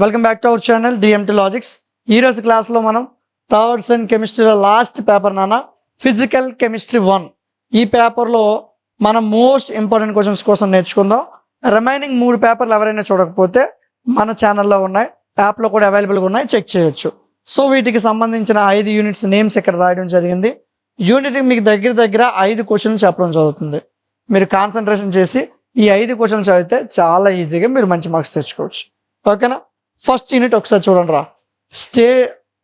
Welcome back to our channel DMT logics. ఈరోజు క్లాస్లో మనం థర్డ్ సెమ్ కెమిస్ట్రీలో లాస్ట్ పేపర్ ఫిజికల్ కెమిస్ట్రీ 1. ఈ పేపర్లో మనం మోస్ట్ ఇంపార్టెంట్ క్వశ్చన్స్ కోసం నేర్చుకుందాం. రిమైనింగ్ 3 పేపర్లు ఎవరైనా చూడకపోతే మన ఛానల్లో ఉన్నాయి, యాప్లో కూడా అవైలబుల్గా ఉన్నాయి, చెక్ చేయొచ్చు. సో వీటికి సంబంధించిన 5 యూనిట్స్ నేమ్స్ ఇక్కడ రాయడం జరిగింది. యూనిట్కి మీకు దగ్గర 5 క్వశ్చన్స్ చెప్పడం జరుగుతుంది. మీరు కాన్సన్ట్రేషన్ చేసి ఈ 5 క్వశ్చన్స్ చదివితే చాలా ఈజీగా మీరు మంచి మార్క్స్ తెచ్చుకోవచ్చు. ఓకేనా? ఫస్ట్ యూనిట్ ఒకసారి చూడండి రా. Stay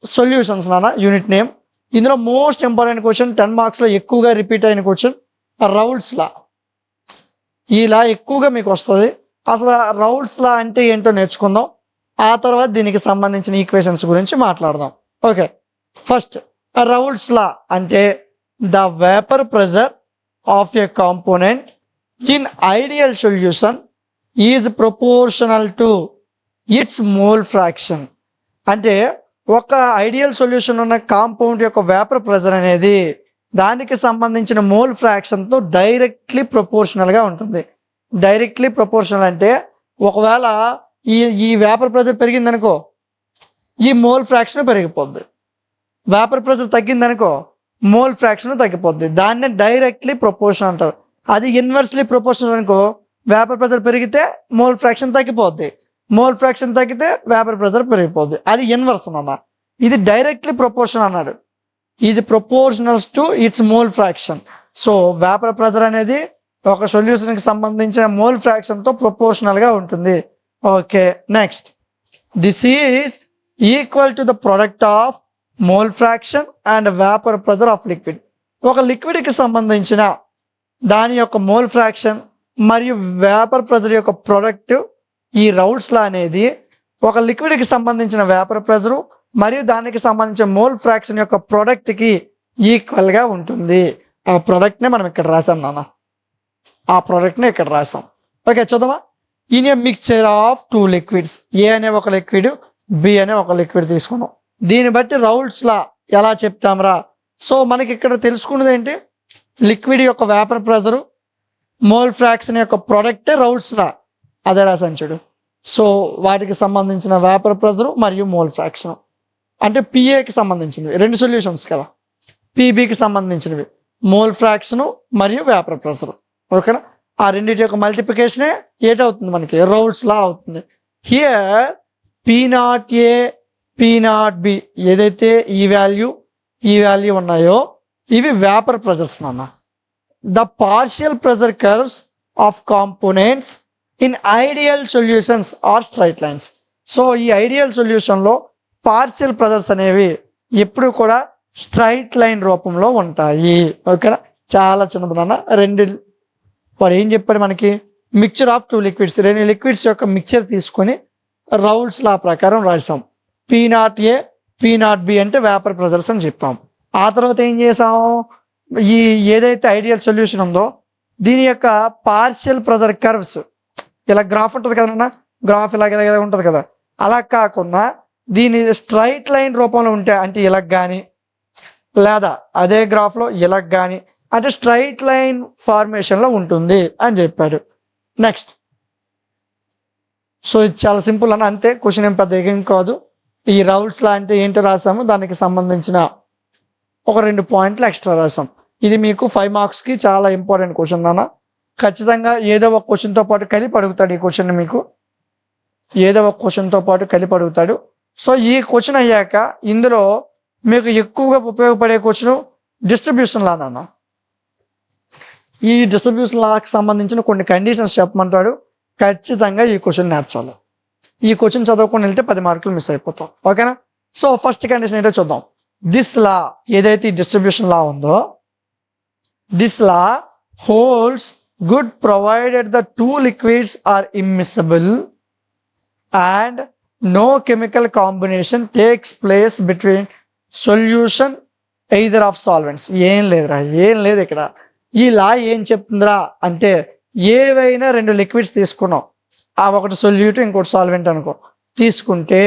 solutions unit name. ఇందులో మోస్ట్ ఇంపార్టెంట్ క్వశ్చన్ 10 మార్క్స్లో ఎక్కువగా రిపీట్ అయిన క్వశ్చన్ రౌల్ట్స్ లా. ఈ లా ఎక్కువగా మీకు వస్తుంది. అసలు రౌల్ట్స్ లా అంటే ఏంటో నేర్చుకుందాం. ఆ తర్వాత దీనికి సంబంధించిన ఈక్వేషన్స్ గురించి మాట్లాడదాం. ఓకే, ఫస్ట్ రౌల్ట్స్ లా అంటే the vapour pressure of a component in ideal solution is proportional to its mole fraction. అంటే ఒక ఐడియల్ సొల్యూషన్ ఉన్న కాంపౌండ్ యొక్క వేపర్ ప్రెజర్ అనేది దానికి సంబంధించిన మోల్ ఫ్రాక్షన్తో డైరెక్ట్లీ ప్రపోర్షనల్గా ఉంటుంది. డైరెక్ట్లీ ప్రపోర్షనల్ అంటే ఒకవేళ ఈ వేపర్ ప్రెజర్ పెరిగిందనుకో ఈ మోల్ ఫ్రాక్షన్ పెరిగిపోద్ది. వేపర్ ప్రెజర్ తగ్గిందనుకో మోల్ ఫ్రాక్షన్ తగ్గిపోద్ది. దాన్నే డైరెక్ట్లీ ప్రపోర్షనల్ అంటారు. అది ఇన్వర్స్లీ ప్రపోర్షనల్ అనుకో, వేపర్ ప్రెజర్ పెరిగితే మోల్ ఫ్రాక్షన్ తగ్గిపోద్ది, మోల్ ఫ్రాక్షన్ తగ్గితే వేపర్ ప్రెజర్ పెరిగిపోద్ది. అది ఇన్వర్స్ అన్న. ఇది డైరెక్ట్లీ ప్రపోర్షన్ అన్నాడు. ఇది proportionals to its mole fraction. So vapour pressure అనేది ఒక సొల్యూషన్కి సంబంధించిన మోల్ ఫ్రాక్షన్తో ప్రపోర్షనల్గా ఉంటుంది. Okay, next this is equal to the product of mole fraction and vapour pressure of liquid. ఒక లిక్విడ్కి సంబంధించిన దాని యొక్క మోల్ ఫ్రాక్షన్ మరియు వేపర్ ప్రెజర్ యొక్క ప్రొడక్ట్ ఈ రౌల్ట్స్ లా అనేది ఒక లిక్విడ్కి సంబంధించిన వేపర్ ప్రెజరు మరియు దానికి సంబంధించిన మోల్ ఫ్రాక్షన్ యొక్క ప్రోడక్ట్కి ఈక్వల్గా ఉంటుంది. ఆ ప్రోడక్ట్నే మనం ఇక్కడ రాసాం నాన్న, ఆ ప్రోడక్ట్నే ఇక్కడ రాసాం. ఓకే, చూద్దామా. In a mixture of 2 liquids, a అనే ఒక లిక్విడ్, బి అనే ఒక లిక్విడ్ తీసుకున్నాం. దీన్ని బట్టి రౌల్ట్స్ లా ఎలా చెప్తాంరా? సో మనకి ఇక్కడ తెలుసుకున్నది ఏంటి? లిక్విడ్ యొక్క వేపర్ ప్రెజరు, మోల్ ఫ్రాక్షన్ యొక్క ప్రోడక్టే రౌల్ట్స్ లా. అదే రాసాను చూడు. సో వాటికి సంబంధించిన వేపర్ ప్రెజరు మరియు మోల్ ఫ్రాక్షన్ అంటే పిఏకి సంబంధించినవి 2 సొల్యూషన్స్ కదా, పీబీకి సంబంధించినవి మోల్ ఫ్రాక్షను మరియు వేపర్ ప్రెజరు. ఓకేనా? ఆ రెండింటి యొక్క మల్టిప్లికేషనే ఏటవుతుంది మనకి రౌల్ట్స్ లా అవుతుంది. హియర్ P0A P0B ఏదైతే ఈ వాల్యూ ఉన్నాయో ఇవి వేపర్ ప్రెజర్స్ నాన్న. The partial pressure curves of components in ideal solutions are straight lines. So ఈ ఐడియల్ సొల్యూషన్లో పార్షియల్ ప్రెజర్స్ అనేవి ఎప్పుడు కూడా స్ట్రైట్ లైన్ రూపంలో ఉంటాయి. ఓకేనా? చాలా చిన్నది నాన్న. వాడు ఏం చెప్పాడు మనకి? మిక్చర్ ఆఫ్ 2 లిక్విడ్స్, 2 లిక్విడ్స్ యొక్క మిక్చర్ తీసుకొని రౌల్ట్స్ లా ప్రకారం రాసాం. P0A P0B అంటే వేపర్ ప్రెజర్స్ అని చెప్పాం. ఆ తర్వాత ఏం చేసాం? ఈ ఏదైతే ఐడియల్ సొల్యూషన్ ఉందో దీని యొక్క పార్షియల్ ప్రెజర్ కర్వ్స్, ఇలా గ్రాఫ్ ఉంటుంది కదన్నా, గ్రాఫ్ ఇలాగ ఉంటుంది కదా, అలా కాకుండా దీని స్ట్రైట్ లైన్ రూపంలో ఉంటే అంటే ఇలా కానీ లేదా అదే గ్రాఫ్లో ఇలా కానీ అంటే స్ట్రైట్ లైన్ ఫార్మేషన్లో ఉంటుంది అని చెప్పాడు. నెక్స్ట్, సో ఇది చాలా సింపుల్ అన్న, అంతే. క్వశ్చన్ ఏం పెద్ద ఏం కాదు. ఈ రౌల్ట్స్ లా అంటే ఏంటో రాసాము, దానికి సంబంధించిన ఒక 2 పాయింట్లు ఎక్స్ట్రా రాసాం. ఇది మీకు 5 మార్క్స్కి చాలా ఇంపార్టెంట్ క్వశ్చన్ నాన్న. ఖచ్చితంగా ఏదో ఒక క్వశ్చన్తో పాటు కలిపి అడుగుతాడు. ఈ క్వశ్చన్ మీకు ఏదో ఒక క్వశ్చన్తో పాటు కలిపి అడుగుతాడు. సో ఈ క్వశ్చన్ అయ్యాక ఇందులో మీకు ఎక్కువగా ఉపయోగపడే క్వశ్చన్ డిస్ట్రిబ్యూషన్ లా నాన్న. ఈ డిస్ట్రిబ్యూషన్ లాకి సంబంధించిన కొన్ని కండిషన్స్ చెప్పమంటాడు. ఖచ్చితంగా ఈ క్వశ్చన్ నేర్చాలి. ఈ క్వశ్చన్ చదవకుండా వెళ్తే 10 మార్కులు మిస్ అయిపోతాం. ఓకేనా? సో ఫస్ట్ కండిషన్ ఏంటో చూద్దాం. దిస్ లా ఏదైతే డిస్ట్రిబ్యూషన్ లా ఉందో this law holds good provided the 2 liquids are immiscible and no chemical combination takes place between solution either of solvents. ఏం లేదు ఇక్కడ. ఈ లా ఏం చెప్తుందిరా అంటే ఏవైనా 2 లిక్విడ్స్ తీసుకున్నాం, ఆ ఒకటి సొల్యూట్ ఇంకోటి సాల్వెంట్ అనుకో, తీసుకుంటే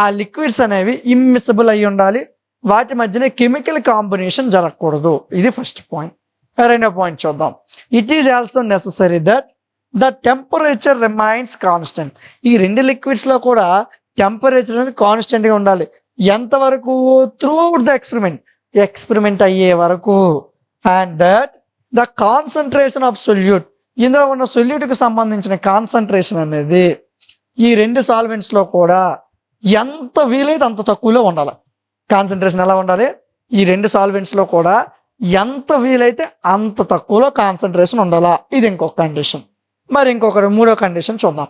ఆ లిక్విడ్స్ అనేవి ఇమ్మిసిబుల్ అయి ఉండాలి, వాటి మధ్యన కెమికల్ కాంబినేషన్ జరగకూడదు. ఇది ఫస్ట్ పాయింట్. రెండో పాయింట్ చూద్దాం. It is also necessary that the temperature remains constant. ఈ 2 లిక్విడ్స్లో కూడా టెంపరేచర్ అనేది కాన్స్టెంట్గా ఉండాలి. ఎంతవరకు? త్రూఅవుట్ ద ఎక్స్పెరిమెంట్ అయ్యే వరకు. And that the concentration of solute, ఇందులో ఉన్న సొల్యూట్కి సంబంధించిన కాన్సన్ట్రేషన్ అనేది ఈ రెండు సాల్వెంట్స్లో కూడా ఎంత వీలైతే అంత తక్కువలో ఉండాలి. కాన్సన్ట్రేషన్ ఎలా ఉండాలి? ఈ రెండు సాల్వెంట్స్లో కూడా ఎంత వీలైతే అంత తక్కువలో కాన్సన్ట్రేషన్ ఉండాలా. ఇది ఇంకొక కండిషన్. మరి మూడో కండిషన్ చూద్దాం.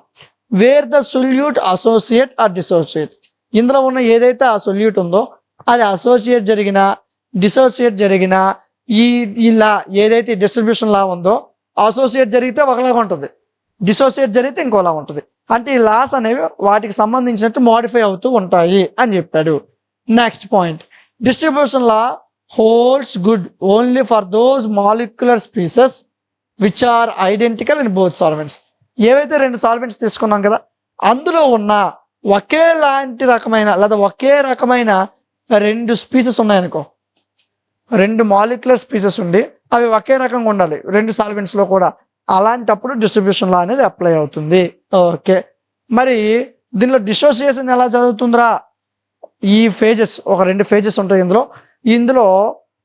Where the solute associate or dissociate, ఇందులో ఉన్న ఏదైతే ఆ సొల్యూట్ ఉందో అది అసోసియేట్ జరిగినా డిసోసియేట్ జరిగినా ఇలా ఏదైతే డిస్ట్రిబ్యూషన్ లా ఉందో అసోసియేట్ జరిగితే ఒకలాగా ఉంటుంది, డిసోసియేట్ జరిగితే ఇంకోలా ఉంటుంది. అంటే ఈ లాస్ అనేవి వాటికి సంబంధించినట్టు మోడిఫై అవుతూ ఉంటాయి అని చెప్పాడు. Next point, distribution law holds good only for those molecular species which are identical in both solvents. ఏవైతే రెండు సాల్వెంట్స్ తీసుకున్నాం కదా, అందులో ఉన్న ఒకేలాంటి రకమైన లేదా ఒకే రకమైన రెండు స్పీసెస్ ఉన్నాయనుకో, రెండు మాలిక్యులర్ స్పీసెస్ ఉండి అవి ఒకే రకంగా ఉండాలి రెండు సాల్వెంట్స్లో కూడా, అలాంటప్పుడు డిస్ట్రిబ్యూషన్ లా అనేది అప్లై అవుతుంది. ఓకే, మరి దీనిలో డిసోసియేషన్ ఎలా జరుగుతుందిరా? ఈ ఫేజెస్, ఒక రెండు ఫేజెస్ ఉంటాయి ఇందులో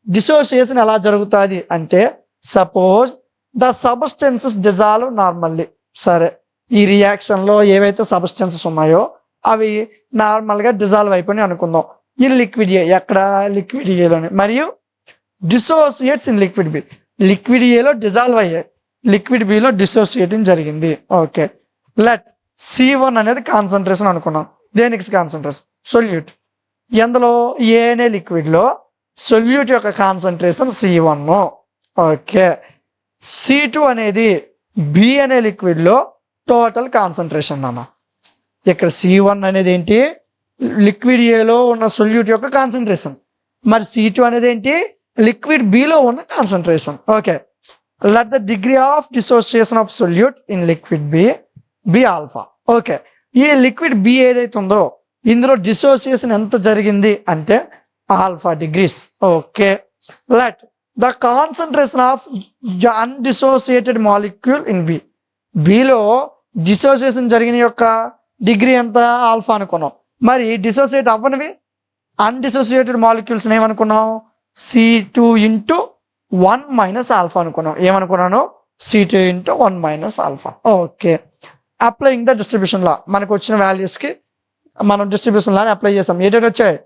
డిసోసియేషన్ ఎలా జరుగుతుంది అంటే, suppose the substances dissolve normally. సరే, ఈ రియాక్షన్లో ఏవైతే సబ్స్టెన్సెస్ ఉన్నాయో అవి నార్మల్గా డిజాల్వ్ అయిపోయి అనుకుందాం. ఈ లిక్విడ్ ఏ, ఎక్కడ? లిక్విడ్ ఏలోనే. మరియు డిసోసియేట్స్ ఇన్ లిక్విడ్ బి, లిక్విడ్ ఏలో డిజాల్వ్ అయ్యాయి, లిక్విడ్ బిలో డిసోసియేటింగ్ జరిగింది. ఓకే, లెట్ C1 అనేది కాన్సన్ట్రేషన్ అనుకున్నాం. దేనికి కాన్సన్ట్రేషన్? సొల్యూట్. ఎందులో? ఏ అనే లిక్విడ్లో సొల్యూట్ యొక్క కాన్సన్ట్రేషన్ C1. ఓకే, C2 అనేది బి అనే లిక్విడ్లో టోటల్ కాన్సన్ట్రేషన్ అన్న. ఇక్కడ C1 అనేది ఏంటి? లిక్విడ్ ఏలో ఉన్న సొల్యూట్ యొక్క కాన్సన్ట్రేషన్. మరి C2 అనేది ఏంటి? లిక్విడ్ బిలో ఉన్న concentration. Okay, let the degree of dissociation of solute in liquid B alpha. Okay, ఈ లిక్విడ్ బి ఏదైతే ఉందో ఇందులో డిసోసియేషన్ ఎంత జరిగింది అంటే alpha degrees. Okay, let the concentration of undissociated molecule in బిలో డిసోసియేషన్ జరిగిన యొక్క డిగ్రీ ఎంత? ఆల్ఫా అనుకున్నాం. మరి డిసోసియేట్ అవ్వనివి అన్డిసోసియేటెడ్ మాలిక్యూల్స్ ఏమనుకున్నాం? C2 ఇంటూ 1 మైనస్ ఆల్ఫా అనుకున్నాం. ఏమనుకున్నాను? C2 into 1 minus alpha. Okay, applying the distribution law, మనకు వచ్చిన వాల్యూస్కి మనం డిస్ట్రిబ్యూషన్ లాని అప్లై చేసాం. ఏంటంటే వచ్చాయి?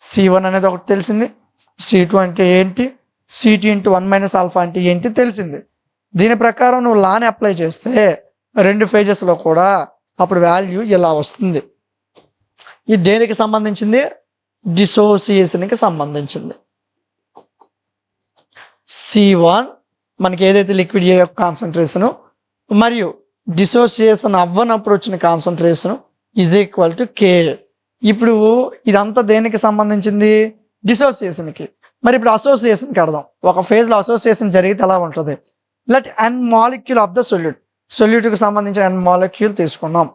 C1 అనేది ఒకటి తెలిసింది, C2 అంటే ఏంటి, C2 ఇంటూ 1 మైనస్ ఆల్ఫా అంటే ఏంటి తెలిసింది. దీని ప్రకారం నువ్వు లాని అప్లై చేస్తే రెండు ఫేజెస్లో కూడా అప్పుడు వాల్యూ ఇలా వస్తుంది. ఇది దేనికి సంబంధించింది? డిసోసియేషన్కి సంబంధించింది. C1 మనకి ఏదైతే లిక్విడ్ ఏ యొక్క కాన్సన్ట్రేషను మరియు డిసోసియేషన్ అవ్వనప్పుడు వచ్చిన concentration is equal to K. ఇప్పుడు ఇదంతా దేనికి సంబంధించింది? డిసోసియేషన్కి. మరి ఇప్పుడు అసోసియేషన్కి అర్థం. ఒక ఫేజ్లో అసోసియేషన్ జరిగితే ఎలా ఉంటుంది? Let n molecule of the సొల్యూట్కి సంబంధించిన n మాలిక్యూల్ తీసుకున్నాం,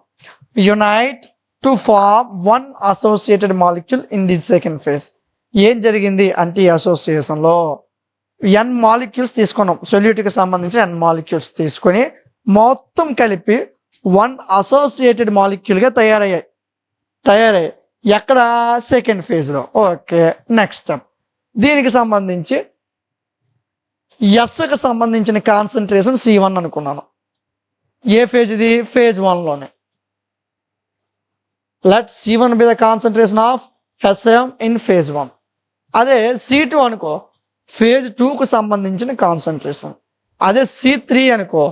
unite to form 1 associated molecule in the second phase. ఏం జరిగింది అంటే ఈ అసోసియేషన్లో n మాలిక్యూల్స్ తీసుకున్నాం, సొల్యూట్కి సంబంధించిన n మాలిక్యూల్స్ తీసుకొని మొత్తం కలిపి 1 అసోసియేటెడ్ మాలిక్యూల్గా తయారయ్యాయి. ఎక్కడ? సెకండ్ ఫేజ్లో. Okay, next step. దీనికి సంబంధించి ఎస్కి సంబంధించిన కాన్సన్ట్రేషన్ C1 అనుకున్నాను. ఏ ఫేజ్ ఇది? ఫేజ్ 1లోనే. Let C1 be the concentration of SM in phase 1. అదే C2 అనుకో, ఫేజ్ 2కు సంబంధించిన కాన్సన్ట్రేషన్. అదే C3 అనుకో,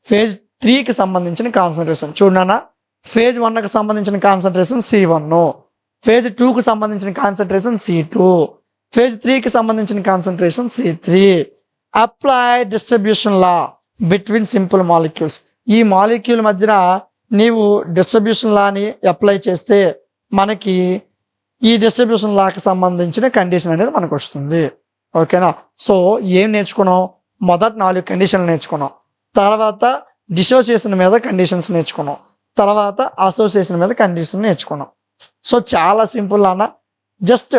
ఫేజ్ 3కి సంబంధించిన కాన్సన్ట్రేషన్. చూడనా, ఫేజ్ 1కి సంబంధించిన కాన్సన్ట్రేషన్ C1, ఫేజ్ 2కు సంబంధించిన కాన్సన్ట్రేషన్ C2, ఫేజ్ 3కి సంబంధించిన కాన్సన్ట్రేషన్ C3. అప్లై డిస్ట్రిబ్యూషన్ లా బిట్వీన్ సింపుల్ మాలిక్యూల్స్. ఈ మాలిక్యూల్ మధ్యన నీవు డిస్ట్రిబ్యూషన్ లాని అప్లై చేస్తే మనకి ఈ డిస్ట్రిబ్యూషన్ లాకి సంబంధించిన కండిషన్ అనేది మనకు వస్తుంది. ఓకేనా? సో ఏం నేర్చుకున్నాం? మొదట 4 కండిషన్లు నేర్చుకున్నాం, తర్వాత డిసోసియేషన్ మీద కండిషన్స్ నేర్చుకున్నాం, తర్వాత అసోసియేషన్ మీద కండిషన్ నేర్చుకున్నాం. సో చాలా సింపుల్ అన్న. జస్ట్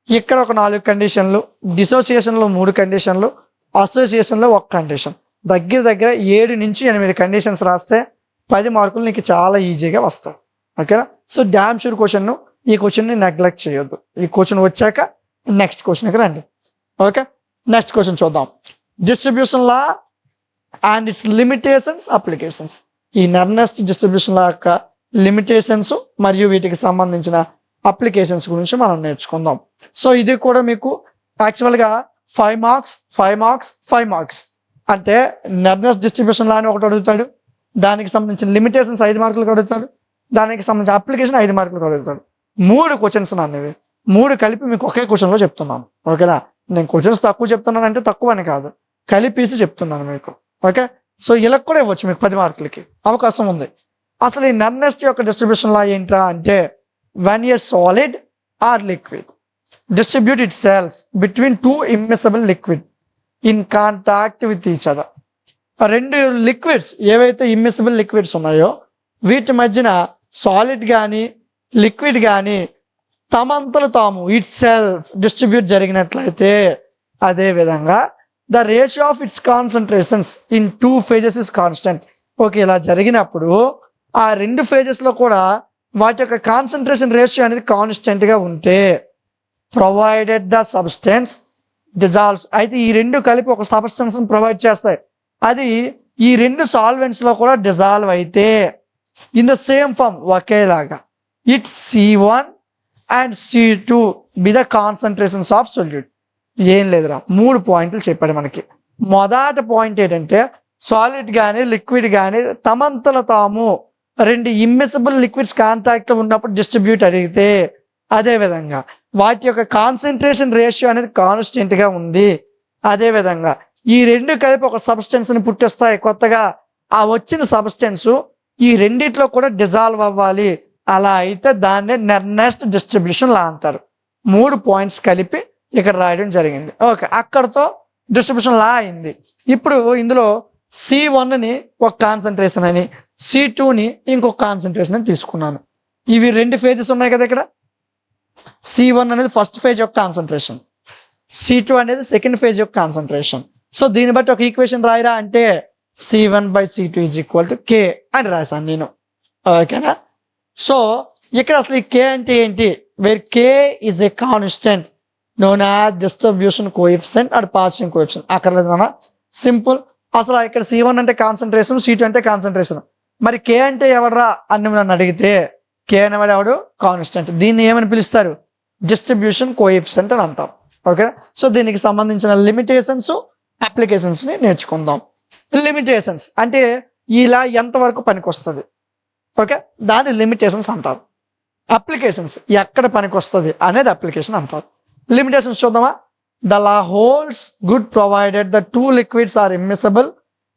ఇక్కడ ఒక 4 కండిషన్లు, డిసోసియేషన్లో 3 కండిషన్లు, అసోసియేషన్లో 1 కండిషన్. దగ్గర 7 నుంచి 8 కండిషన్స్ రాస్తే 10 మార్కులు నీకు చాలా ఈజీగా వస్తాయి. ఓకేనా? సో డ్యామ్ షూర్ క్వశ్చన్ ఈ క్వశ్చన్ని నెగ్లెక్ట్ చేయొద్దు. ఈ క్వశ్చన్ వచ్చాక నెక్స్ట్ క్వశ్చన్కి రండి. ఓకే, నెక్స్ట్ క్వశ్చన్ చూద్దాం. Distribution law and it's limitations applications. ఈ నెర్నెస్ట్ డిస్ట్రిబ్యూషన్ లా యొక్క లిమిటేషన్స్ మరియు వీటికి సంబంధించిన అప్లికేషన్స్ గురించి మనం నేర్చుకుందాం. సో ఇది కూడా మీకు యాక్చువల్గా 5 మార్క్స్ 5 మార్క్స్ 5 మార్క్స్ అంటే నెర్నెస్ట్ డిస్ట్రిబ్యూషన్ లా అని ఒకటి అడుగుతాడు, దానికి సంబంధించిన లిమిటేషన్స్ 5 మార్కులకు అడుగుతాడు, దానికి సంబంధించిన అప్లికేషన్ 5 మార్కులకు అడుగుతాడు. 3 క్వశ్చన్స్ అనేవి 3 కలిపి మీకు ఒకే క్వశ్చన్లో చెప్తున్నాను. ఓకేనా, నేను క్వశ్చన్స్ తక్కువ చెప్తున్నాను అంటే తక్కువ అని కాదు, కలిపేసి చెప్తున్నాను మీకు. ఓకే, సో ఇలా కూడా ఇవ్వచ్చు మీకు 10 మార్కులకి అవకాశం ఉంది. అసలు ఈ నెర్నెస్ట్ యొక్క డిస్ట్రిబ్యూషన్ లా ఏంట్రా అంటే when a solid or liquid distribute itself between two immiscible liquid in contact with each other. 2 liquids ఏవైతే ఇమ్మిసిబుల్ లిక్విడ్స్ ఉన్నాయో వీటి మధ్యన సాలిడ్ కానీ లిక్విడ్ కానీ తమంతలు తాము ఇట్ సెల్ఫ్ డిస్ట్రిబ్యూట్ జరిగినట్లయితే, అదే విధంగా the ratio of it's concentrations in 2 phases is constant. Okay, ఇలా జరిగినప్పుడు ఆ 2 phases కూడా వాటి యొక్క కాన్సన్ట్రేషన్ రేషియో అనేది కాన్స్టెంట్గా ఉంటే ప్రొవైడెడ్ ద సబ్స్టెన్స్ డిజాల్వ్స్. అయితే ఈ 2 కలిపి ఒక సబ్స్టెన్స్ని ప్రొవైడ్ చేస్తాయి. అది ఈ 2 సాల్వెంట్స్లో కూడా డిజాల్వ్ అయితే ఇన్ ద సేమ్ ఫామ్ ఒకేలాగా it C1 and C2 be the concentrations of solute. ఏం లేదురా, 3 పాయింట్లు చెప్పాడు మనకి. మొదటి పాయింట్ ఏంటంటే సాలిడ్ కానీ లిక్విడ్ కానీ తమంతల తాము 2 ఇమ్మిసిబుల్ లిక్విడ్స్ కాంటాక్ట్లో ఉన్నప్పుడు డిస్ట్రిబ్యూట్ అడిగితే, అదేవిధంగా వాటి యొక్క కాన్సన్ట్రేషన్ రేషియో అనేది కాన్స్టెంట్గా ఉంది, అదేవిధంగా ఈ 2 కలిపి ఒక సబ్స్టెన్స్ని పుట్టిస్తాయి కొత్తగా, ఆ వచ్చిన సబ్స్టెన్స్ ఈ రెండిట్లో కూడా డిజాల్వ్ అవ్వాలి. అలా అయితే దాన్నే నెర్నెస్ట్ డిస్ట్రిబ్యూషన్ లా అంటారు. 3 పాయింట్స్ కలిపి ఇక్కడ రాయడం జరిగింది. ఓకే, అక్కడతో డిస్ట్రిబ్యూషన్ లా అయింది. ఇప్పుడు ఇందులో C1ని ఒక కాన్సన్ట్రేషన్ అని, C2ని ఇంకొక కాన్సన్ట్రేషన్ అని తీసుకున్నాను. ఇవి 2 phases ఉన్నాయి కదా ఇక్కడ. C1 అనేది ఫస్ట్ ఫేజ్ యొక్క కాన్సన్ట్రేషన్, C2 అనేది సెకండ్ ఫేజ్ యొక్క కాన్సన్ట్రేషన్. సో దీన్ని బట్టి ఒక ఈక్వేషన్ రాయరా అంటే C1/C2 = K అని రాశాను నేను. ఓకేనా, సో ఇక్కడ అసలు ఈ K అంటే ఏంటి? Where K is a constant known as distribution coefficient or passing coefficient. అక్కర్లేదన్నా, సింపుల్. అసలు ఇక్కడ C1 అంటే కాన్సన్ట్రేషన్, C2 అంటే కాన్సన్ట్రేషన్. మరి K అంటే ఎవడరా అని నన్ను అడిగితే K అనేవాడు ఎవడు? కాన్స్టెంట్. దీన్ని ఏమని పిలుస్తారు? డిస్ట్రిబ్యూషన్ కోఎఫిషియంట్ అని అంటాం. ఓకే, సో దీనికి సంబంధించిన లిమిటేషన్స్ అప్లికేషన్స్ని నేర్చుకుందాం. లిమిటేషన్స్ అంటే ఇలా ఎంతవరకు పనికి వస్తుంది, ఓకే, దాని లిమిటేషన్స్ అంటారు. అప్లికేషన్స్ ఎక్కడ పనికి వస్తుంది అనేది అప్లికేషన్ అంటారు. లిమిటేషన్స్ చూద్దామా. The law holds good provided the 2 liquids are immiscible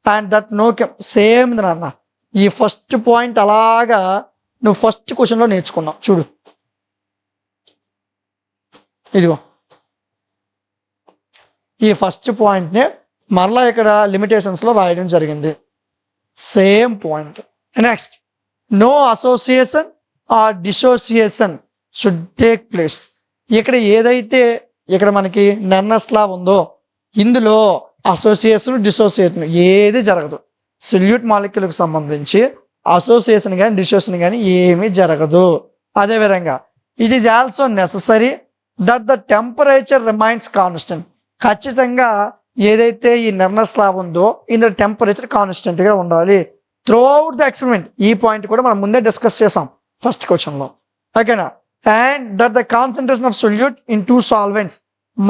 and that no same అన్న. ఈ ఫస్ట్ పాయింట్ అలాగా నువ్వు ఫస్ట్ క్వశ్చన్లో నేర్చుకున్నావు చూడు. ఇదిగో ఈ ఫస్ట్ పాయింట్ని మరలా ఇక్కడ లిమిటేషన్స్లో రాయడం జరిగింది. Same point. Next, no association or dissociation should take place. ఇక్కడ ఏదైతే ఇక్కడ మనకి నెర్నెస్ట్ లా ఉందో ఇందులో అసోసియేషన్ డిసోసియేషన్ ఏది జరగదు. సొల్యూట్ మాలిక్యూల్కి సంబంధించి అసోసియేషన్ కానీ డిసోసియేషన్ కానీ ఏమీ జరగదు. అదేవిధంగా it is also necessary that the temperature remains constant. ఖచ్చితంగా ఏదైతే ఈ నెర్నెస్ట్ లా ఉందో ఇందులో టెంపరేచర్ కాన్స్టెంట్గా ఉండాలి త్రూ అవుట్ ద ఎక్స్పెరిమెంట్. ఈ పాయింట్ కూడా మనం ముందే డిస్కస్ చేసాం ఫస్ట్ క్వశ్చన్లో. ఓకేనా, and that the concentration of solute in 2 solvents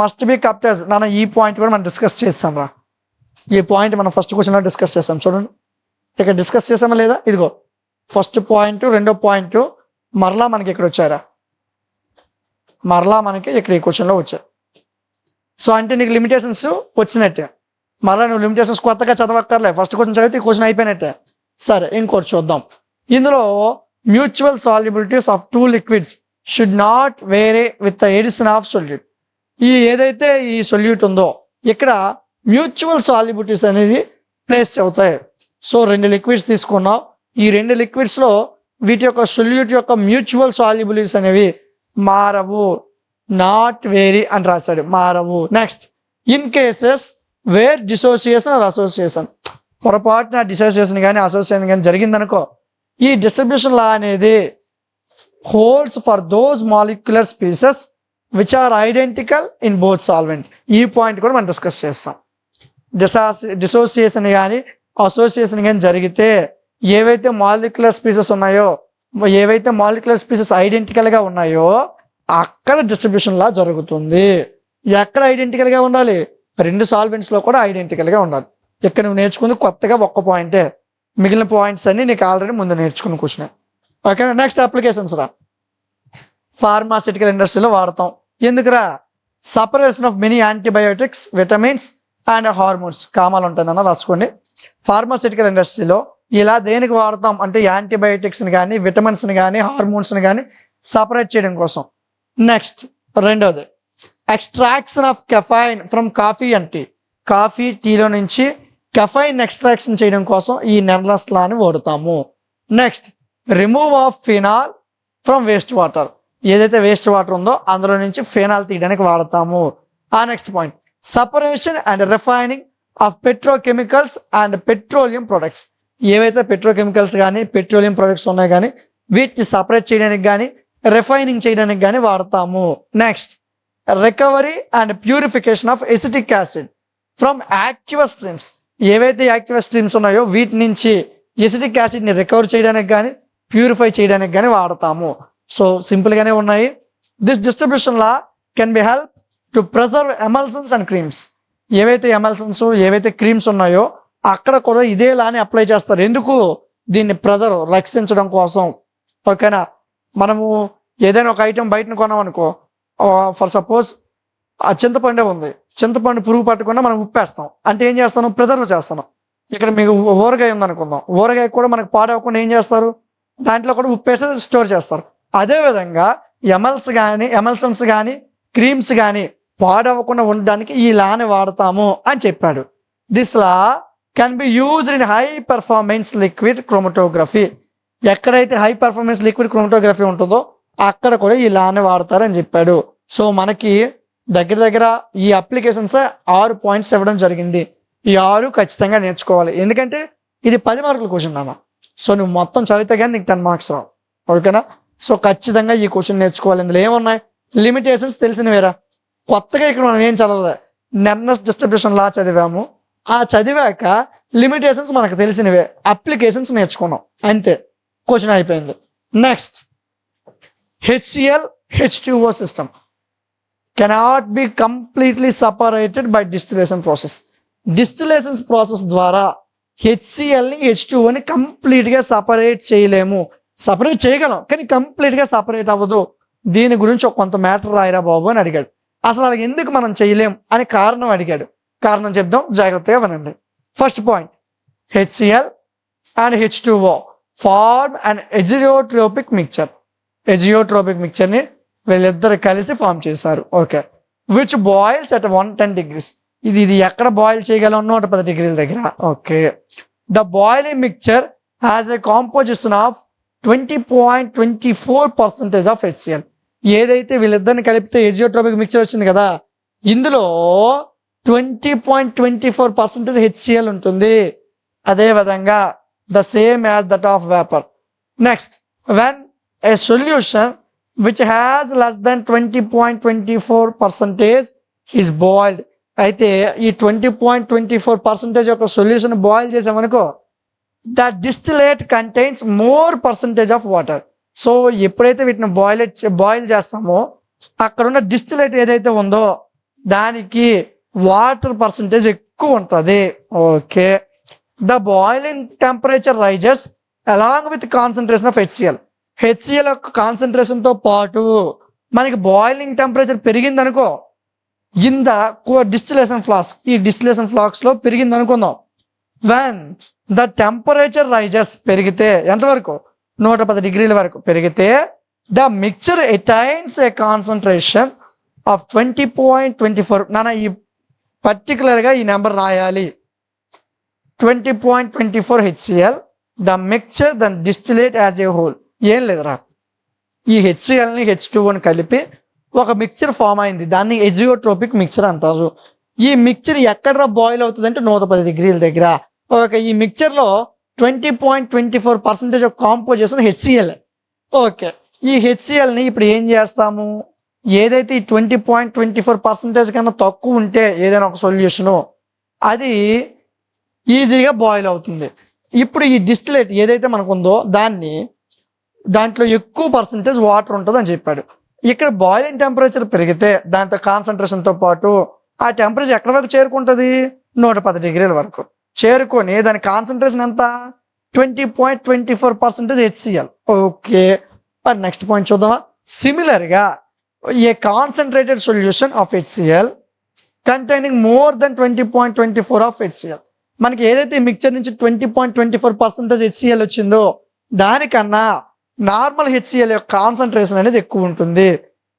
must be kept as. నాన్న ఈ పాయింట్ కూడా మనం డిస్కస్ చేసాం రా. ఈ పాయింట్ మనం ఫస్ట్ క్వశ్చన్లో డిస్కస్ చేసాం. చూడండి ఇక్కడ డిస్కస్ చేసామా లేదా. ఇదిగో ఫస్ట్ పాయింట్, రెండో పాయింట్ మరలా మనకి ఇక్కడ వచ్చారా, మరలా మనకి ఇక్కడ ఈ క్వశ్చన్లో వచ్చాయి. సో అంటే నీకు లిమిటేషన్స్ వచ్చినట్టే. మరలా నువ్వు లిమిటేషన్స్ కొత్తగా చదవక్కర్లే, ఫస్ట్ క్వశ్చన్ చదివితే ఈ క్వశ్చన్ అయిపోయినట్టే. సరే ఇంకోటి చూద్దాం. ఇందులో mutual solubilities of 2 liquids should not vary with the addition of solute. ఈ ఏదైతే ఈ సొల్యూట్ ఉందో ఇక్కడ మ్యూచువల్ సాల్యుబిలిటీస్ అనేవి ప్లేస్ అవుతాయి. సో 2 liquids తీసుకున్నాం. ఈ 2 liquidsలో వీటి యొక్క సొల్యూట్ యొక్క మ్యూచువల్ సాల్యుబిలిటీస్ అనేవి మారవు, నాట్ వేరీ అని రాశాడు, మారవు. Next, in cases where dissociation or association, పొరపాటున డిసోసియేషన్ కానీ అసోసియేషన్ కానీ జరిగిందనుకో, ఈ డిస్ట్రిబ్యూషన్ లా అనేది holds for those molecular species which are identical in both solvent. ఈ పాయింట్ కూడా మనం డిస్కస్ చేస్తాం. డిసోసియేషన్ కానీ అసోసియేషన్ కానీ జరిగితే ఏవైతే మాలిక్యులర్ స్పీసెస్ ఉన్నాయో, ఏవైతే మాలిక్యులర్ స్పీసెస్ ఐడెంటికల్గా ఉన్నాయో అక్కడ డిస్ట్రిబ్యూషన్ లా జరుగుతుంది. ఎక్కడ ఐడెంటికల్గా ఉండాలి? రెండు సాల్వెంట్స్లో కూడా ఐడెంటికల్గా ఉండాలి. ఇక్కడ నువ్వు నేర్చుకుంది కొత్తగా ఒక్క పాయింటే, మిగిలిన పాయింట్స్ అన్ని నీకు ఆల్రెడీ ముందు నేర్చుకుని కూర్చున్నాయి. ఓకే, నెక్స్ట్ అప్లికేషన్స్ రా. ఫార్మాసిటికల్ ఇండస్ట్రీలో వాడతాం. ఎందుకురా? Separation of many antibiotics, vitamins and hormones. కామాలు ఉంటాయన్న రాసుకోండి. ఫార్మాసిటికల్ ఇండస్ట్రీలో ఇలా దేనికి వాడతాం అంటే యాంటీబయోటిక్స్ని కానీ, విటమిన్స్ని కానీ, హార్మోన్స్ని కానీ సపరేట్ చేయడం కోసం. నెక్స్ట్ రెండోది extraction of caffeine from coffee and tea. Coffee, టీలో నుంచి కెఫైన్ ఎక్స్ట్రాక్షన్ చేయడం కోసం ఈ నెర్లస్ లాని వాడుతాము. Next remove of phenol from waste water. ఏదైతే వేస్ట్ వాటర్ ఉందో అందులో నుంచి ఫినాల్ తీయడానికి వాడతాము. ఆ next point separation and refining of petrochemicals and petroleum products. ఏవైతే పెట్రోకెమికల్స్ కానీ పెట్రోలియం ప్రొడక్ట్స్ ఉన్నాయి కానీ వీటిని సపరేట్ చేయడానికి కానీ రిఫైనింగ్ చేయడానికి కానీ వాడతాము. Next recovery and purification of acetic acid from aqueous streams. ఏవైతే యాక్టివస్ స్ట్రీమ్స్ ఉన్నాయో వీటి నుంచి ఎసిటిక్ యాసిడ్ని రికవర్ చేయడానికి కానీ ప్యూరిఫై చేయడానికి కానీ వాడతాము. సో సింపుల్గానే ఉన్నాయి. This distribution law can be help to preserve emulsions and creams. ఏవైతే ఎమల్సన్స్, ఏవైతే క్రీమ్స్ ఉన్నాయో అక్కడ కూడా ఇదే లాని అప్లై చేస్తారు. ఎందుకు? దీన్ని రక్షించడం కోసం. ఓకేనా? మనము ఏదైనా ఒక ఐటెం బయటను కొన్నాం అనుకో, ఫర్ సపోజ్ ఆ చింతపండే ఉంది, చింతపండు పురుగు పట్టకుండా మనం ఉప్పేస్తాం అంటే ఏం చేస్తాను? ప్రిజర్వ్ చేస్తాను. ఇక్కడ మీకు ఊరగాయ ఉందనుకుందాం, ఊరగాయ కూడా మనకు పాడవకుండా ఏం చేస్తారు? దాంట్లో కూడా ఉప్పేసి స్టోర్ చేస్తారు. అదేవిధంగా ఎమల్సన్స్ కానీ క్రీమ్స్ కానీ పాడవకుండా ఉండడానికి ఈ లాని వాడతాము అని చెప్పాడు. This law can be used in high performance liquid chromatography. ఎక్కడైతే హై పెర్ఫార్మెన్స్ లిక్విడ్ క్రోమటోగ్రఫీ ఉంటుందో అక్కడ కూడా ఈ లాని వాడతారని చెప్పాడు. సో మనకి దగ్గర ఈ అప్లికేషన్స్ 6 పాయింట్స్ ఇవ్వడం జరిగింది. ఈ 6 ఖచ్చితంగా నేర్చుకోవాలి. ఎందుకంటే ఇది 10 మార్కుల క్వశ్చన్ అన్న. సో నువ్వు మొత్తం చదివితే కానీ నీకు 10 మార్క్స్ రావు. ఓకేనా? సో ఖచ్చితంగా ఈ క్వశ్చన్ నేర్చుకోవాలి. ఇందులో ఏమున్నాయి? లిమిటేషన్స్ తెలిసినవేరా. కొత్తగా ఇక్కడ మనం ఏం చదవలే, నెర్లస్ డిస్ట్రిబ్యూషన్ లా చదివాము. ఆ చదివాక లిమిటేషన్స్ మనకు తెలిసినవే, అప్లికేషన్స్ నేర్చుకున్నాం, అంతే. క్వశ్చన్ అయిపోయింది. Next HCl H2O system cannot be completely separated by distillation process. Distillation process ద్వారా HClని H2Oని కంప్లీట్గా సపరేట్ చేయలేము. సపరేట్ చేయగలం కానీ కంప్లీట్గా సపరేట్ అవ్వదు. దీని గురించి ఒక కొంత మ్యాటర్ రాయరా బాబు అని అడిగాడు. అసలు అలాగ ఎందుకు మనం చేయలేం అని కారణం అడిగాడు. కారణం చెప్దాం, జాగ్రత్తగా వినండి. First point, HCl and H2O form and azeotropic mixture. ఎజియోట్రోపిక్ మిక్చర్ని వీళ్ళిద్దరు కలిసి ఫామ్ చేశారు. Okay, which boils at 110 degrees. ఇది ఎక్కడ బాయిల్ చేయగలం? 110 degrees దగ్గర. Okay, the boiling mixture has a composition of 20.24% of HCl. ఏదైతే వీళ్ళిద్దరిని కలిపితే ఎజియోట్రోపిక్ మిక్చర్ వచ్చింది కదా, ఇందులో 20.24% HCl ఉంటుంది. అదే విధంగా the same as that of vapour. Next, when a solution which has less than 20.24% is boiled. అయితే ఈ 20.24% యొక్క సొల్యూషన్ బాయిల్ చేసామనుకో, the distillate contains more percentage of water. So ఎప్పుడైతే వీటిని బాయిల్ చేస్తామో అక్కడ ఉన్న డిస్టిలేట్ ఏదైతే ఉందో దానికి వాటర్ పర్సంటేజ్ ఎక్కువ ఉంటుంది. Okay, the boiling temperature rises along with concentration of HCl. HCl యొక్క కాన్సన్ట్రేషన్తో పాటు మనకి బాయిలింగ్ టెంపరేచర్ పెరిగింది అనుకో, ఇన్ ద డిస్టిలేషన్ ఫ్లాస్క్, ఈ డిస్టిలేషన్ ఫ్లాస్క్లో పెరిగింది అనుకుందాం. వెన్ ద టెంపరేచర్ రైజెస్ పెరిగితే ఎంతవరకు? 110 degrees వరకు పెరిగితే the mixture attains a concentration of 20.24. నాన్న ఈ పర్టికులర్గా ఈ నెంబర్ రాయాలి. 20.24 HCl, the mixture then distillate as a whole. ఏం లేదురా, ఈ HClని H2Oని కలిపి ఒక మిక్చర్ ఫామ్ అయింది, దాన్ని ఎజియోట్రోపిక్ మిక్చర్ అంటారు. ఈ మిక్చర్ ఎక్కడ బాయిల్ అవుతుంది అంటే 110 degrees దగ్గర. ఓకే, ఈ మిక్చర్లో 20.24% ఆఫ్ కాంపోజిషన్ HCl. ఓకే, ఈ హెచ్సిఎల్ని ఇప్పుడు ఏం చేస్తాము, ఏదైతే ఈ 20.24% కన్నా తక్కువ ఉంటే ఏదైనా ఒక సొల్యూషను అది ఈజీగా బాయిల్ అవుతుంది. ఇప్పుడు ఈ డిస్టిలేట్ ఏదైతే మనకు ఉందో దాంట్లో ఎక్కువ పర్సంటేజ్ వాటర్ ఉంటుంది అని చెప్పాడు. ఇక్కడ బాయిలింగ్ టెంపరేచర్ పెరిగితే దాంతో కాన్సన్ట్రేషన్తో పాటు ఆ టెంపరేచర్ ఎక్కడి వరకు చేరుకుంటుంది, 110 డిగ్రీల వరకు చేరుకొని దాని కాన్సన్ట్రేషన్ ఎంత, 20.24% హెచ్సిఎల్. ఓకే, మరి నెక్స్ట్ పాయింట్ చూద్దామా. సిమిలర్గా a concentrated solution of HCl containing more than 20.24 of HCl. మనకి ఏదైతే మిక్చర్ నుంచి 20.24% హెచ్సిఎల్ వచ్చిందో దానికన్నా నార్మల్ హెచ్సిఎల్ యొక్క కాన్సన్ట్రేషన్ అనేది ఎక్కువ ఉంటుంది.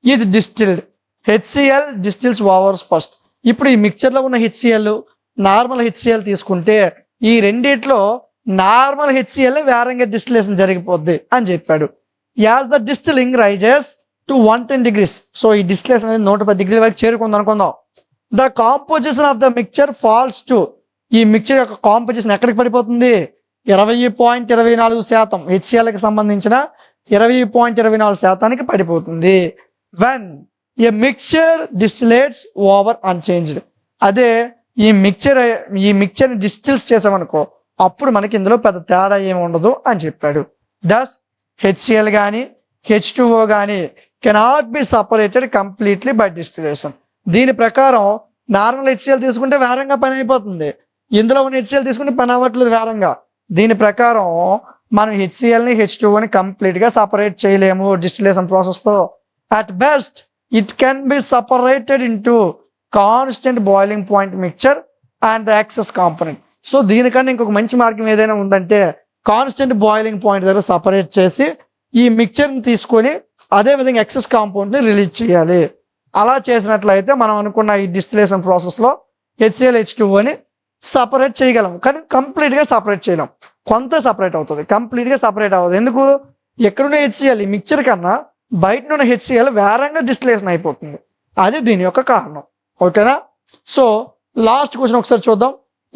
ఇది డిస్టిల్డ్ హెచ్సిఎల్ డిస్టిల్స్ ఓవర్స్ ఫస్ట్. ఇప్పుడు ఈ మిక్చర్లో ఉన్న హెచ్సిఎల్ నార్మల్ హెచ్సిఎల్ తీసుకుంటే ఈ రెండిట్లో నార్మల్ హెచ్సిఎల్ వేరంగా డిస్టిలేషన్ జరిగిపోద్ది అని చెప్పాడు. As the distilling rises to 110 degrees, so ఈ డిస్టిలేషన్ అనేది 110 డిగ్రీల వరకు చేరుకుంది అనుకుందాం. The composition of the mixture falls to, ఈ మిక్చర్ యొక్క కాంపోజిషన్ ఎక్కడికి పడిపోతుంది, 20.24% హెచ్సిఎల్కి సంబంధించిన 20.24% పడిపోతుంది. When a mixture distillates over unchanged, అదే ఈ మిక్చర్ డిస్టిల్స్ చేసామనుకో అప్పుడు మనకి ఇందులో పెద్ద తేడా ఏమి ఉండదు అని చెప్పాడు. దస్ హెచ్సిఎల్ కానీ H2O కానీ cannot be separated completely by distillation. దీని ప్రకారం నార్మల్ హెచ్సిఎల్ తీసుకుంటే వేరంగా పని అయిపోతుంది, ఇందులో ఉన్న హెచ్సిఎల్ తీసుకుంటే పని అవ్వట్లేదు వేరంగా. దీని ప్రకారం మనం హెచ్సిఎల్ని H2Oని కంప్లీట్గా సపరేట్ చేయలేము డిస్టిలేషన్ ప్రాసెస్తో. At best it can be separated into constant boiling point mixture and the excess component. So దీనికన్నా ఇంకొక మంచి మార్గం ఏదైనా ఉందంటే కాన్స్టెంట్ బాయిలింగ్ పాయింట్ దగ్గర సపరేట్ చేసి ఈ మిక్చర్ని తీసుకొని అదేవిధంగా ఎక్సెస్ కాంపౌండ్ని రిలీజ్ చేయాలి. అలా చేసినట్లయితే మనం అనుకున్న ఈ డిస్టిలేషన్ ప్రాసెస్లో హెచ్సిఎల్ H2Oని సపరేట్ చేయగలం, కానీ కంప్లీట్గా సపరేట్ చేయలేం. కొంత సపరేట్ అవుతుంది, కంప్లీట్గా సపరేట్ అవ్వదు. ఎందుకు, ఎక్కడున్న హెచ్సిఎల్ ఈ మిక్చర్ కన్నా బయట ఉన్న హెచ్సిఎల్ వేరంగా డిస్టిలేషన్ అయిపోతుంది. అది దీని యొక్క కారణం. ఓకేనా. సో లాస్ట్ క్వశ్చన్ ఒకసారి చూద్దాం.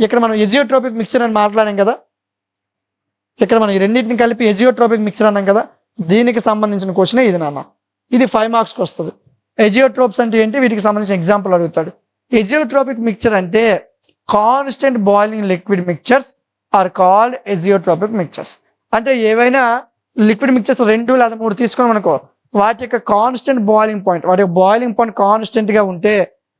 ఇక్కడ మనం ఎజియోట్రోపిక్ మిక్చర్ అని మాట్లాడాం కదా, ఇక్కడ మనం ఈ రెండింటిని కలిపి ఎజియోట్రోపిక్ మిక్చర్ అన్నాం కదా, దీనికి సంబంధించిన క్వశ్చన్ ఇది నాన్న. ఇది 5 మార్క్స్కి వస్తుంది. ఎజియోట్రోప్స్ అంటే ఏంటి, వీటికి సంబంధించిన ఎగ్జాంపుల్ అడుగుతాడు. ఎజియోట్రోపిక్ మిక్చర్ అంటే constant boiling liquid mixtures are called azeotropic mixtures. అంటే ఏవైనా లిక్విడ్ మిక్చర్స్ 2 లేదా 3 తీసుకున్నాం అనుకో, వాటి యొక్క కాన్స్టెంట్ బాయిలింగ్ పాయింట్, వాటి యొక్క బాయిలింగ్ పాయింట్ కాన్స్టెంట్గా ఉంటే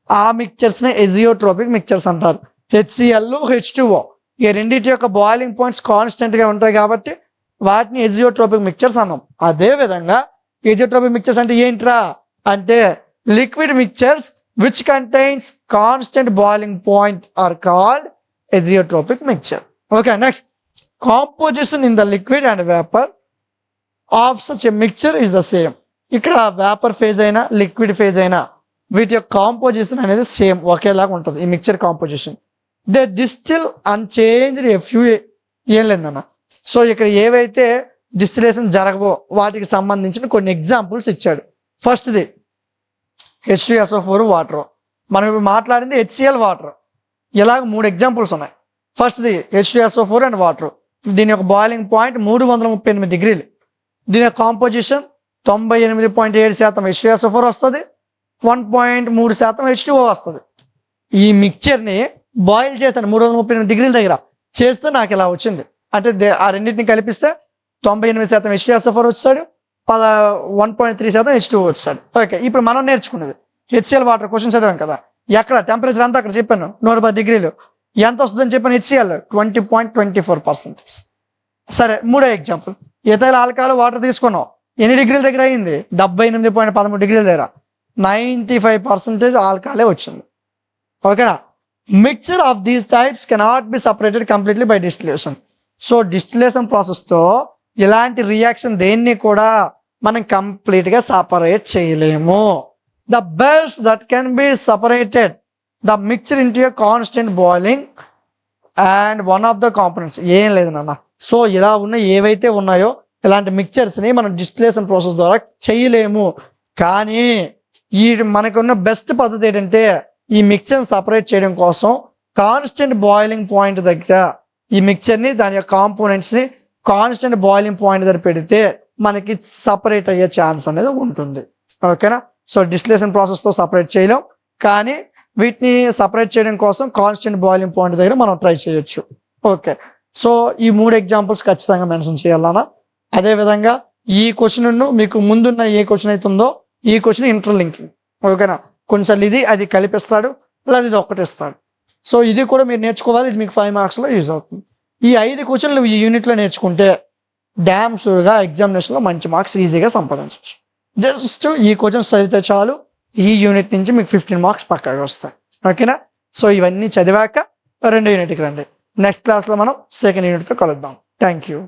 ఆ మిక్చర్స్ని ఎజియోట్రోపిక్ మిక్చర్స్ అంటారు. హెచ్సిఎల్ H2O ఈ రెండింటి యొక్క బాయిలింగ్ పాయింట్స్ కాన్స్టెంట్గా ఉంటాయి కాబట్టి వాటిని ఎజియోట్రోపిక్ మిక్చర్స్ అన్నాం. అదేవిధంగా ఎజియోట్రోపిక్ మిక్చర్స్ అంటే ఏంట్రా అంటే liquid mixtures which contains constant boiling point are called azeotropic mixture. Okay, next composition in the liquid and vapour of such a mixture is the same. ఇక్కడ వేపర్ ఫేజ్ అయినా లిక్విడ్ ఫేజ్ అయినా వీటి యొక్క composition అనేది same, ఒకేలాగా ఉంటుంది ఈ mixture composition. They distil unchanged a few, ఏం లేదన్న. సో ఇక్కడ ఏవైతే డిస్టిలేషన్ జరగవో వాటికి సంబంధించిన కొన్ని ఎగ్జాంపుల్స్ ఇచ్చాడు. ఫస్ట్ది H2SO4 వాటర్, మనం ఇప్పుడు మాట్లాడింది HCl వాటర్. ఇలాగ 3 ఎగ్జాంపుల్స్ ఉన్నాయి. ఫస్ట్ది H2SO4 అండ్ వాటర్. దీని యొక్క బాయిలింగ్ పాయింట్ 338 డిగ్రీలు. దీని యొక్క కాంపోజిషన్ 98.7% H2SO4 వస్తుంది, 1.3% H2O వస్తుంది. ఈ మిక్చర్ని బాయిల్ చేశాను 338 డిగ్రీల దగ్గర చేస్తే నాకు ఇలా వచ్చింది. అంటే ఆ రెండింటిని కలిపిస్తే 98% H2SO4 వచ్చాడు, 1.3% H2O వచ్చాడు. ఓకే, ఇప్పుడు మనం నేర్చుకున్నది హెచ్సిఎల్ వాటర్ క్వశ్చన్ చదివాం కదా, ఎక్కడ టెంపరేచర్ అంతా అక్కడ చెప్పాను 110 డిగ్రీలు. ఎంత వస్తుందని చెప్పాను హెచ్సిఎల్ 20.24%. సరే, 3వ ఎగ్జాంపుల్ ఎథైల్ ఆల్కహాల్ వాటర్ తీసుకున్నాం, ఎన్ని డిగ్రీల దగ్గర అయింది 78.13 డిగ్రీల దగ్గర, 95% ఆల్కహాలే వచ్చింది. ఓకేనా. Mixture of these types cannot be separated completely by distillation. So distillation ప్రాసెస్తో ఇలాంటి రియాక్షన్ దేన్ని కూడా మనం కంప్లీట్గా సపరేట్ చేయలేము. The best that can be separated the mixture into a constant boiling and one of the components, ఏం లేదు నాన్న. సో ఇలా ఉన్న ఏవైతే ఉన్నాయో ఇలాంటి మిక్చర్స్ని మనం డిస్టిలేషన్ ప్రాసెస్ ద్వారా చేయలేము. కానీ ఈ మనకున్న బెస్ట్ పద్ధతి ఏంటంటే ఈ మిక్చర్ని సపరేట్ చేయడం కోసం కాన్స్టెంట్ బాయిలింగ్ పాయింట్ దగ్గర ఈ మిక్చర్ని దాని యొక్క కాంపోనెంట్స్ని కాన్స్టెంట్ బాయిలింగ్ పాయింట్ దగ్గర పెడితే మనకి సపరేట్ అయ్యే ఛాన్స్ అనేది ఉంటుంది. ఓకేనా? సో డిస్టిలేషన్ ప్రాసెస్తో సపరేట్ చేయలేం, కానీ వీటిని సపరేట్ చేయడం కోసం కాన్స్టెంట్ బాయిలింగ్ పాయింట్ దగ్గర మనం ట్రై చేయొచ్చు. ఓకే, సో ఈ 3 ఎగ్జాంపుల్స్ ఖచ్చితంగా మెన్షన్ చేయాలన్నా. అదేవిధంగా ఈ క్వశ్చన్ మీకు ముందున్న ఏ క్వశ్చన్ అయితే ఉందో ఈ క్వశ్చన్ ఇంటర్లింకింగ్. ఓకేనా? కొన్నిసార్లు ఇది అది కలిపిస్తాడు, లేదా ఇది ఒక్కటి ఇస్తాడు. సో ఇది కూడా మీరు నేర్చుకోవాలి, ఇది మీకు 5 మార్క్స్లో యూజ్ అవుతుంది. ఈ 5 క్వశ్చన్లు ఈ యూనిట్లో నేర్చుకుంటే డ్యామ్ షూర్గా ఎగ్జామినేషన్లో మంచి మార్క్స్ ఈజీగా సంపాదించవచ్చు. జస్ట్ ఈ క్వశ్చన్స్ చదివితే చాలు, ఈ యూనిట్ నుంచి మీకు 15 మార్క్స్ పక్కాగా వస్తాయి. ఓకేనా? సో ఇవన్నీ చదివాక 2వ యూనిట్కి రండి. నెక్స్ట్ క్లాస్లో మనం 2nd యూనిట్తో కలుద్దాం. Thank you.